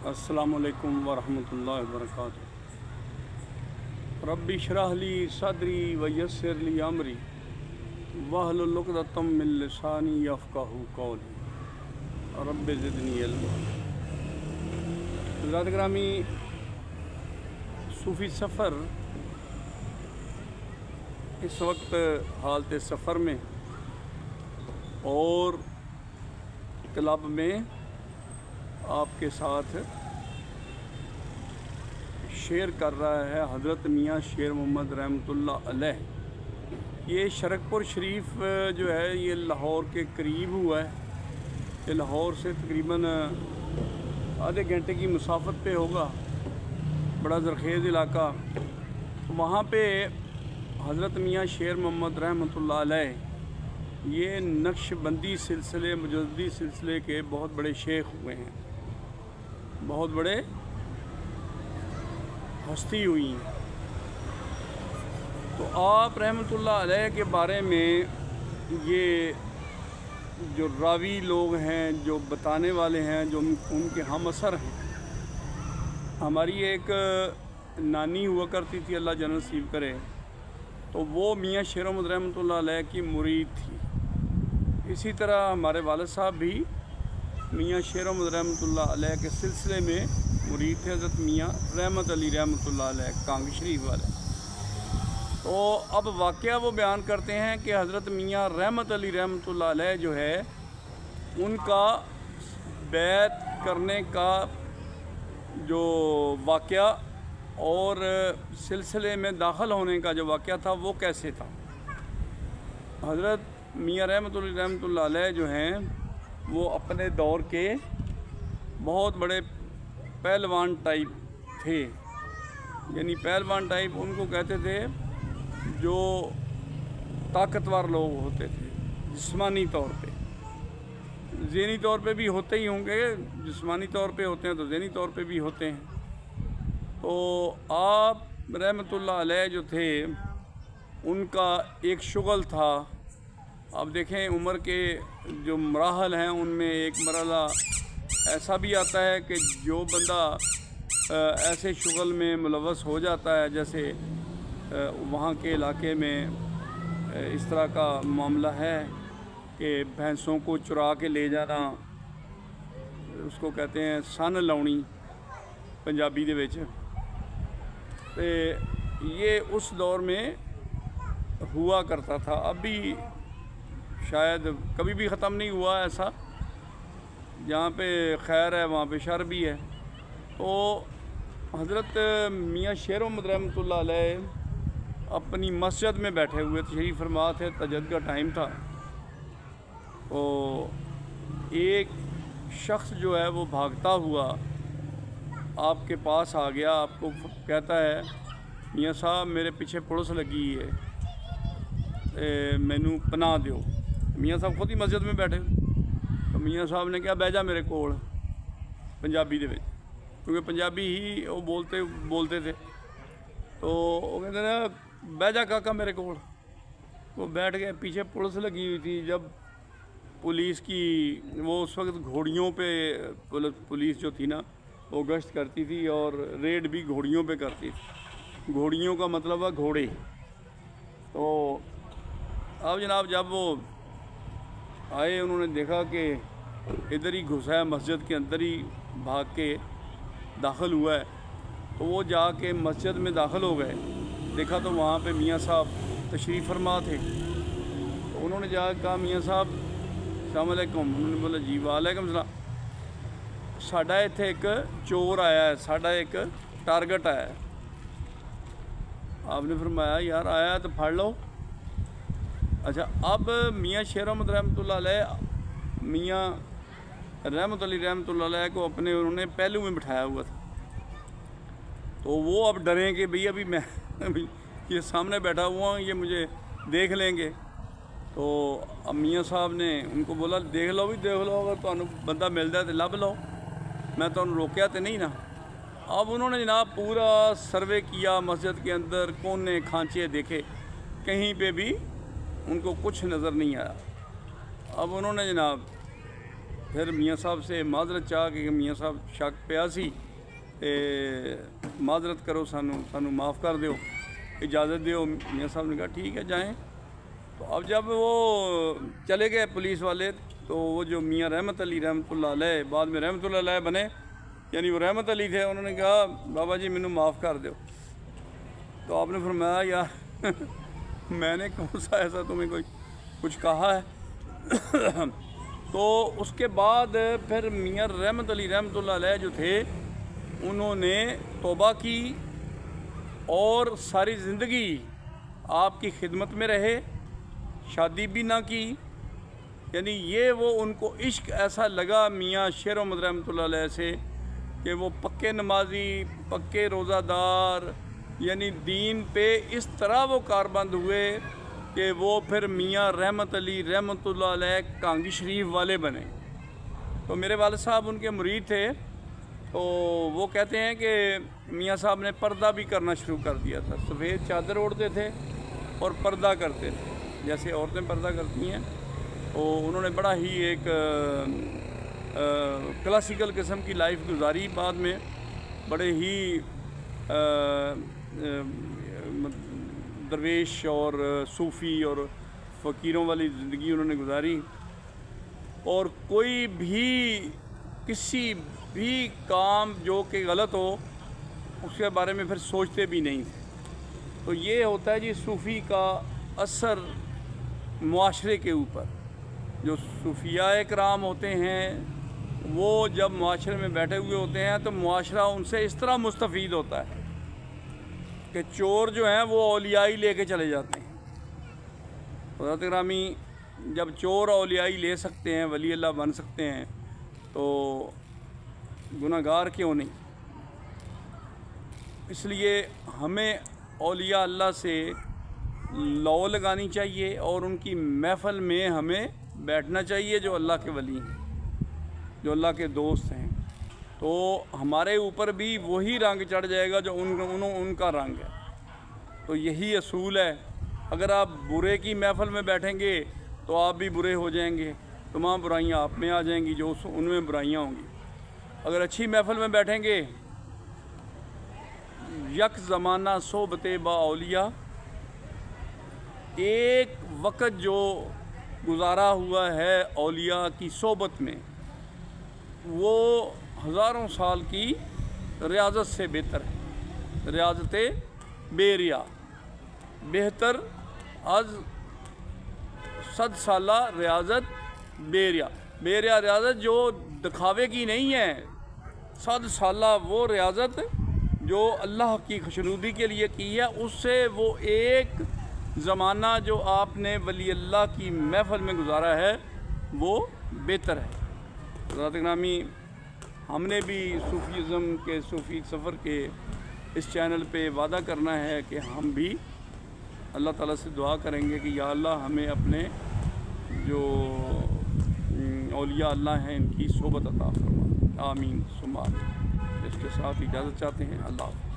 अस्सलामु अलैकुम वरहमतुल्लाहि वबरकातुहू। रब्बि इश्रह ली सदरी व यस्सिर ली अमरी वहलुल उक़दतम मिन लिसानी यफ़क़हू क़ौली रब्बि ज़िदनी इल्मा। हज़रात ग्रामी, सूफ़ी सफ़र इस वक्त हालत सफ़र में और क्लब में आपके साथ शेयर कर रहा है हज़रत मियाँ शेर मोहम्मद रहमतुल्लाह अलैह। ये शरकपुर शरीफ जो है ये लाहौर के करीब हुआ है। ये लाहौर से तकरीबन आधे घंटे की मुसाफत पे होगा। बड़ा ज़रख़ेज़ इलाका। वहाँ पे हज़रत मियाँ शेर मोहम्मद रहमतुल्लाह अलैह ये नक्शबंदी सिलसिले मुजद्दिदी सिलसिले के बहुत बड़े शेख हुए हैं, बहुत बड़े हस्ती हुई हैं। तो आप रहमतुल्लाह अलैह के बारे में ये जो रावी लोग हैं, जो बताने वाले हैं, जो उनके हम असर हैं। हमारी एक नानी हुआ करती थी, अल्लाह जन्नत नसीब करे, तो वो मियाँ शेर मोहम्मद रहमतुल्लाह अलैह की मुरीद थी। इसी तरह हमारे वालिद साहब भी मियाँ शेर मोहम्मद रहमतुल्लाह अलैह के सिलसिले में मुरीद थे, हज़रत मियाँ रहमत अली रहमतुल्लाह अलैह कांग शरीफ वाले। तो अब वाक़या वो बयान करते हैं कि हज़रत मियाँ रहमत अली रहमतुल्लाह अलैह जो है उनका बैत करने का जो वाक़या और सिलसिले में दाखिल होने का जो वाक़या था वो कैसे था। हज़रत मियाँ रहमतुल्लाह अलैह जो हैं वो अपने दौर के बहुत बड़े पहलवान टाइप थे। यानी पहलवान टाइप उनको कहते थे जो ताकतवर लोग होते थे जिस्मानी तौर पे। ज़हनी तौर पे भी होते ही होंगे, जिस्मानी तौर पे होते हैं तो ज़हनी तौर पे भी होते हैं। तो आप रहमतुल्लाह अलैह जो थे उनका एक शुगल था। अब देखें उम्र के जो मराहल हैं उनमें एक मरहला ऐसा भी आता है कि जो बंदा ऐसे शुगल में मुलव्वस हो जाता है, जैसे वहाँ के इलाके में इस तरह का मामला है कि भैंसों को चुरा के ले जाना, उसको कहते हैं सन लाउनी पंजाबी दे विच। तो ये उस दौर में हुआ करता था। अभी शायद कभी भी ख़त्म नहीं हुआ ऐसा। जहाँ पे खैर है वहाँ पे शर भी है। तो हज़रत मियाँ शेर मोहम्मद रहमतुल्लाह अलैह अपनी मस्जिद में बैठे हुए तशरीफ़ फरमा थे, तहज्जुद का टाइम था। तो एक शख्स जो है वो भागता हुआ आपके पास आ गया, आपको कहता है मियाँ साहब मेरे पीछे पुलिस लगी है, मैनू पनाह दो। मियाँ साहब खुद ही मस्जिद में बैठे। तो मियाँ साहब ने कहा बह जा मेरे कोल, पंजाबी दे विच, क्योंकि पंजाबी ही वो बोलते थे। तो वो कहते ना बह जा काका मेरे कोल। वो बैठ गए। पीछे पुलिस लगी हुई थी। जब पुलिस की वो उस वक्त घोड़ियों पे पुलिस जो थी ना वो गश्त करती थी और रेड भी घोड़ियों पे करती थी। घोड़ियों का मतलब है घोड़े। तो अब जनाब जब वो आए उन्होंने देखा कि इधर ही घुसा है, मस्जिद के अंदर ही भाग के दाखिल हुआ है। तो वो जाके मस्जिद में दाखिल हो गए। देखा तो वहाँ पे मियाँ साहब तशरीफ़ फरमा थे। तो उन्होंने जाकर कहा मियाँ साहब अस्सलाम वालेकुम। उन्होंने बोला जी वालेकुम सलाम। साडा इत्थे एक चोर आया है, साडा एक टारगेट आया है। आपने फरमाया यार आया तो फड़ लो। अच्छा, अब मियाँ शेर मोहम्मद रहमतुल्लाह अलैह मियाँ रहमत अली रहमतुल्लाह अलैह को अपने उन्होंने पहलू में बिठाया हुआ था। तो वो अब डरें कि भई अभी मैं अभी ये सामने बैठा हुआ हूँ, ये मुझे देख लेंगे। तो अब मियाँ साहब ने उनको बोला देख लो भी देख लो, अगर तुहानू बंदा मिलता है तो लभ लो, मैं तुहानू रोकया तो नहीं ना। अब उन्होंने जनाब पूरा सर्वे किया, मस्जिद के अंदर कोने खांचे देखे, कहीं पे भी उनको कुछ नज़र नहीं आया। अब उन्होंने जनाब پھر میاں صاحب سے معذرت چاہ کہ میاں صاحب شک پیا سی تے معذرت کرو سانو معاف کر دیو، اجازت دیو۔ میاں صاحب نے کہا ٹھیک ہے جائیں۔ تو اب جب وہ چلے گئے پولیس والے، تو وہ جو میاں رحمت علی رحمۃ اللہ علیہ بعد میں رحمۃ اللہ علیہ بنے، یعنی وہ رحمت علی تھے، انہوں نے کہا بابا جی مینوں معاف کر دیو۔ تو آپ نے فرمایا یار میں نے کون سا ایسا تمہیں کوئی کچھ کہا ہے؟ تو اس کے بعد پھر میاں رحمت علی رحمۃ اللہ علیہ جو تھے انہوں نے توبہ کی اور ساری زندگی آپ کی خدمت میں رہے، شادی بھی نہ کی۔ یعنی یہ وہ ان کو عشق ایسا لگا میاں شیر احمد رحمۃ اللہ علیہ سے کہ وہ پکے نمازی، پکے روزہ دار، یعنی دین پہ اس طرح وہ کاربند ہوئے کہ وہ پھر میاں رحمت علی رحمۃ اللہ علیہ کانگی شریف والے بنے۔ تو میرے والد صاحب ان کے مرید تھے، تو وہ کہتے ہیں کہ میاں صاحب نے پردہ بھی کرنا شروع کر دیا تھا، سفید چادر اوڑھتے تھے اور پردہ کرتے تھے جیسے عورتیں پردہ کرتی ہیں۔ تو انہوں نے بڑا ہی ایک کلاسیکل قسم کی لائف گزاری، بعد میں بڑے ہی درویش اور صوفی اور فقیروں والی زندگی انہوں نے گزاری، اور کوئی بھی کسی بھی کام جو کہ غلط ہو اس کے بارے میں پھر سوچتے بھی نہیں تھے۔ تو یہ ہوتا ہے جی صوفی کا اثر معاشرے کے اوپر۔ جو صوفیاء کرام ہوتے ہیں وہ جب معاشرے میں بیٹھے ہوئے ہوتے ہیں تو معاشرہ ان سے اس طرح مستفید ہوتا ہے کہ چور جو ہیں وہ اولیائی لے کے چلے جاتے ہیں۔ حضرت گرامی جب چور اولیائی لے سکتے ہیں، ولی اللہ بن سکتے ہیں، تو گناہ گار کیوں نہیں؟ اس لیے ہمیں اولیاء اللہ سے لو لگانی چاہیے اور ان کی محفل میں ہمیں بیٹھنا چاہیے جو اللہ کے ولی ہیں، جو اللہ کے دوست ہیں۔ تو ہمارے اوپر بھی وہی رنگ چڑھ جائے گا جو ان کا رنگ ہے۔ تو یہی اصول ہے، اگر آپ برے کی محفل میں بیٹھیں گے تو آپ بھی برے ہو جائیں گے، تمام برائیاں آپ میں آ جائیں گی جو ان میں برائیاں ہوں گی۔ اگر اچھی محفل میں بیٹھیں گے، یک زمانہ صحبت با اولیاء، ایک وقت جو گزارا ہوا ہے اولیاء کی صحبت میں، وہ ہزاروں سال کی ریاضت سے بہتر ہے۔ ریاضت بے ریا بہتر از 100 سالہ ریاضت بے ریا۔ بے ریا ریاضت جو دکھاوے کی نہیں ہے، 100 سالہ وہ ریاضت جو اللہ کی خوشنودی کے لیے کی ہے، اس سے وہ ایک زمانہ جو آپ نے ولی اللہ کی محفل میں گزارا ہے وہ بہتر ہے۔ حضرات گرامی، ہم نے بھی صوفیزم کے صوفی سفر کے اس چینل پہ وعدہ کرنا ہے کہ ہم بھی اللہ تعالیٰ سے دعا کریں گے کہ یا اللہ ہمیں اپنے جو اولیاء اللہ ہیں ان کی صحبت عطا فرما۔ آمین ثم آمین۔ اس کے ساتھ اجازت چاہتے ہیں، اللہ حافظ۔